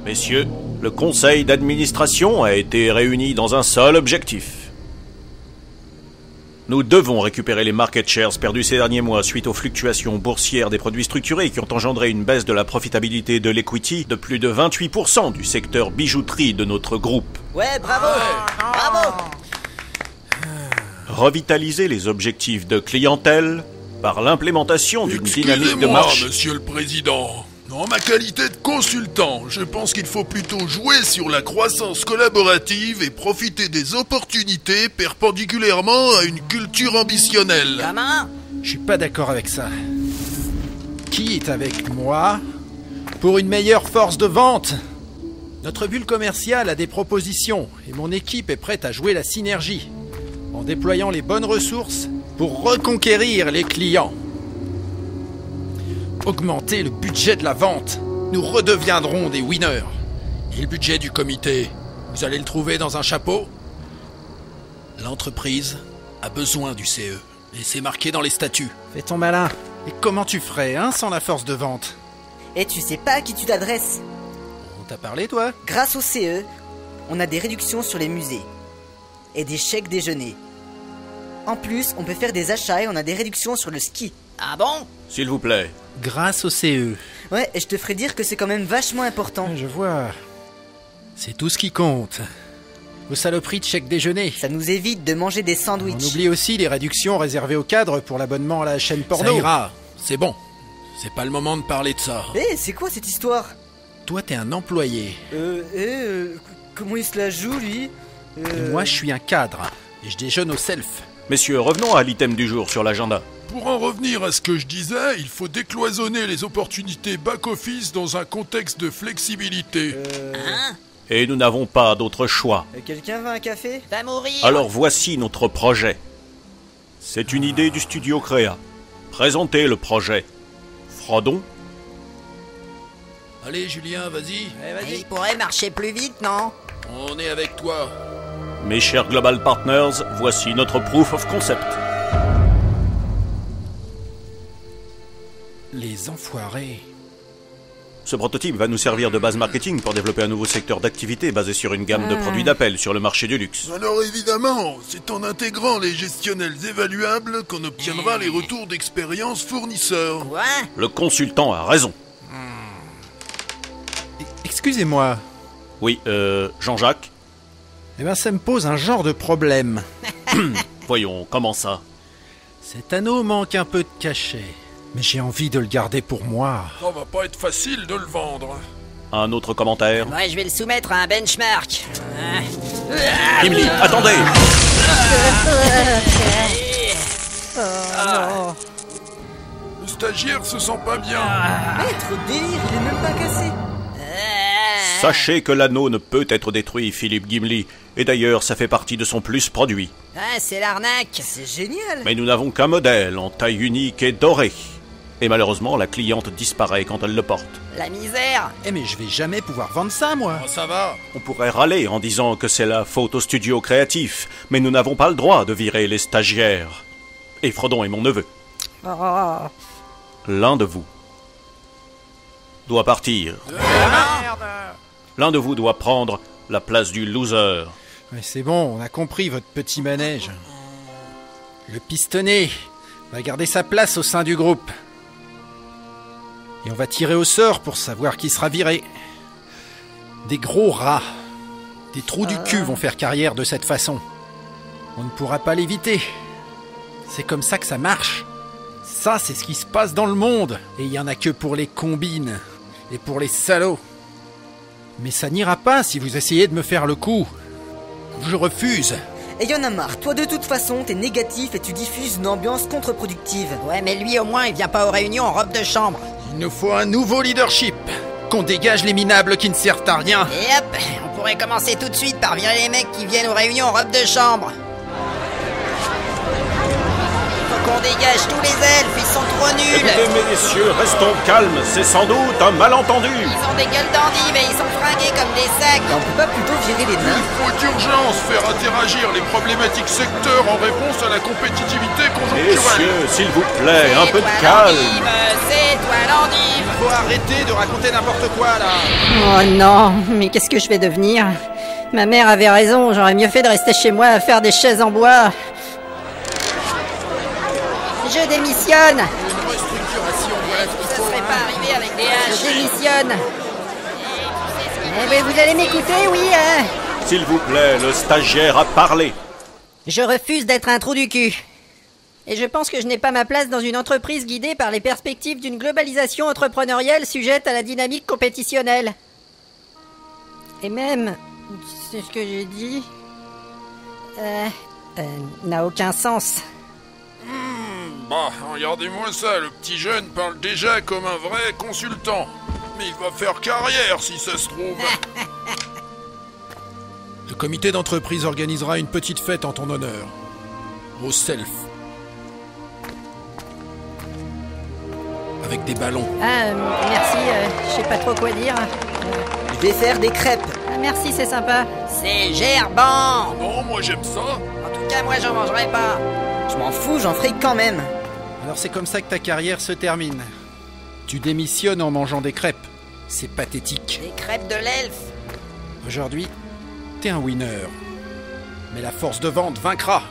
Messieurs, le conseil d'administration a été réuni dans un seul objectif. Nous devons récupérer les market shares perdus ces derniers mois suite aux fluctuations boursières des produits structurés qui ont engendré une baisse de la profitabilité de l'equity de plus de 28% du secteur bijouterie de notre groupe. Ouais, bravo! Bravo! Revitaliser les objectifs de clientèle par l'implémentation d'une dynamique de marché. Monsieur le Président. En ma qualité de consultant, je pense qu'il faut plutôt jouer sur la croissance collaborative et profiter des opportunités perpendiculairement à une culture ambitionnelle. Comment? Je suis pas d'accord avec ça. Qui est avec moi pour une meilleure force de vente? Notre bulle commerciale a des propositions et mon équipe est prête à jouer la synergie en déployant les bonnes ressources pour reconquérir les clients. Augmenter le budget de la vente. Nous redeviendrons des winners. Et le budget du comité, vous allez le trouver dans un chapeau? L'entreprise a besoin du CE. Et c'est marqué dans les statuts. Fais ton malin. Et comment tu ferais, hein, sans la force de vente? Et tu sais pas à qui tu t'adresses. On t'a parlé, toi? Grâce au CE, on a des réductions sur les musées. Et des chèques déjeuner. En plus, on peut faire des achats et on a des réductions sur le ski. Ah bon? S'il vous plaît. Grâce au CE. Ouais, et je te ferai dire que c'est quand même vachement important. Je vois. C'est tout ce qui compte. Vos saloperies de chèque déjeuner. Ça nous évite de manger des sandwichs. On oublie aussi les réductions réservées aux cadres pour l'abonnement à la chaîne porno. Ça ira, c'est bon. C'est pas le moment de parler de ça. C'est quoi cette histoire? Toi, t'es un employé. Comment il se la joue, lui? Et moi, je suis un cadre. Et je déjeune au self. Messieurs, revenons à l'item du jour sur l'agenda. Pour en revenir à ce que je disais, il faut décloisonner les opportunités back-office dans un contexte de flexibilité. Et nous n'avons pas d'autre choix. Quelqu'un veut un café? Va mourir. Alors voici notre projet. C'est une idée du studio Créa. Présentez le projet. Frodon. Allez, Julien, vas-y. Il pourrait marcher plus vite, non? On est avec toi. Mes chers Global Partners, voici notre proof of concept. Les enfoirés. Ce prototype va nous servir de base marketing pour développer un nouveau secteur d'activité basé sur une gamme de produits d'appel sur le marché du luxe. Alors évidemment, c'est en intégrant les gestionnels évaluables qu'on obtiendra les retours d'expérience fournisseurs. Quoi? Le consultant a raison. Excusez-moi. Oui, Jean-Jacques? Eh ben, ça me pose un genre de problème. Voyons, comment ça? Cet anneau manque un peu de cachet. Mais j'ai envie de le garder pour moi. Ça va pas être facile de le vendre. Un autre commentaire? Moi, je vais le soumettre à un benchmark. Gimli, attendez! Le stagiaire se sent pas bien. Trop de délire, il est même pas cassé. Sachez que l'anneau ne peut être détruit, Philippe Gimli. Et d'ailleurs, ça fait partie de son plus produit. Ah, c'est l'arnaque. C'est génial. Mais nous n'avons qu'un modèle en taille unique et dorée. Et malheureusement, la cliente disparaît quand elle le porte. La misère. Eh mais je vais jamais pouvoir vendre ça, moi. Oh, ça va. On pourrait râler en disant que c'est la faute au studio créatif, mais nous n'avons pas le droit de virer les stagiaires. Et Frodon est mon neveu. L'un de vous doit partir. L'un de vous doit prendre la place du loser. Ouais, c'est bon, on a compris votre petit manège. Le pistonné va garder sa place au sein du groupe. Et on va tirer au sort pour savoir qui sera viré. Des gros rats. Des trous du cul vont faire carrière de cette façon. On ne pourra pas l'éviter. C'est comme ça que ça marche. Ça, c'est ce qui se passe dans le monde. Et il n'y en a que pour les combines. Et pour les salauds. Mais ça n'ira pas si vous essayez de me faire le coup. Je refuse. Et y en a marre, toi de toute façon, t'es négatif et tu diffuses une ambiance contre-productive. Ouais, mais lui au moins, il vient pas aux réunions en robe de chambre. Il nous faut un nouveau leadership. Qu'on dégage les minables qui ne servent à rien. Et hop, on pourrait commencer tout de suite par virer les mecs qui viennent aux réunions en robe de chambre. Faut qu'on dégage tous les elfes, ils sont trop nuls. Écoutez, messieurs, restons calmes, c'est sans doute un malentendu. Ils ont des gueules d'endives et ils sont fringués comme des sacs. On peut pas plutôt virer les nains? Il faut d'urgence faire interagir les problématiques secteurs en réponse à la compétitivité conjoncturelle. Messieurs, s'il vous plaît, un C'est peu de toi calme. l'endive, c'est toi l'endive. Faut arrêter de raconter n'importe quoi, là. Oh non, mais qu'est-ce que je vais devenir? Ma mère avait raison, j'aurais mieux fait de rester chez moi à faire des chaises en bois. Je démissionne. Une restructuration, voilà ce qu'il Ça faut, serait hein. pas arrivé avec des haches. Je démissionne. Eh ben, vous allez m'écouter, oui, hein? S'il vous plaît, le stagiaire a parlé. Je refuse d'être un trou du cul. Et je pense que je n'ai pas ma place dans une entreprise guidée par les perspectives d'une globalisation entrepreneuriale sujette à la dynamique compétitionnelle. Et même, c'est ce que j'ai dit, n'a aucun sens. Bah, regardez-moi ça, le petit jeune parle déjà comme un vrai consultant. Mais il va faire carrière si ça se trouve. Le comité d'entreprise organisera une petite fête en ton honneur. Au self. Avec des ballons. Ah, merci, je sais pas trop quoi dire. Je vais faire des crêpes. Ah, merci, c'est sympa. C'est gerbant. Non, moi j'aime ça. En tout cas, moi, j'en mangerai pas. Je m'en fous, j'en ferai quand même. Alors c'est comme ça que ta carrière se termine. Tu démissionnes en mangeant des crêpes. C'est pathétique. Des crêpes de l'elfe. Aujourd'hui, t'es un winner. Mais la force de vente vaincra.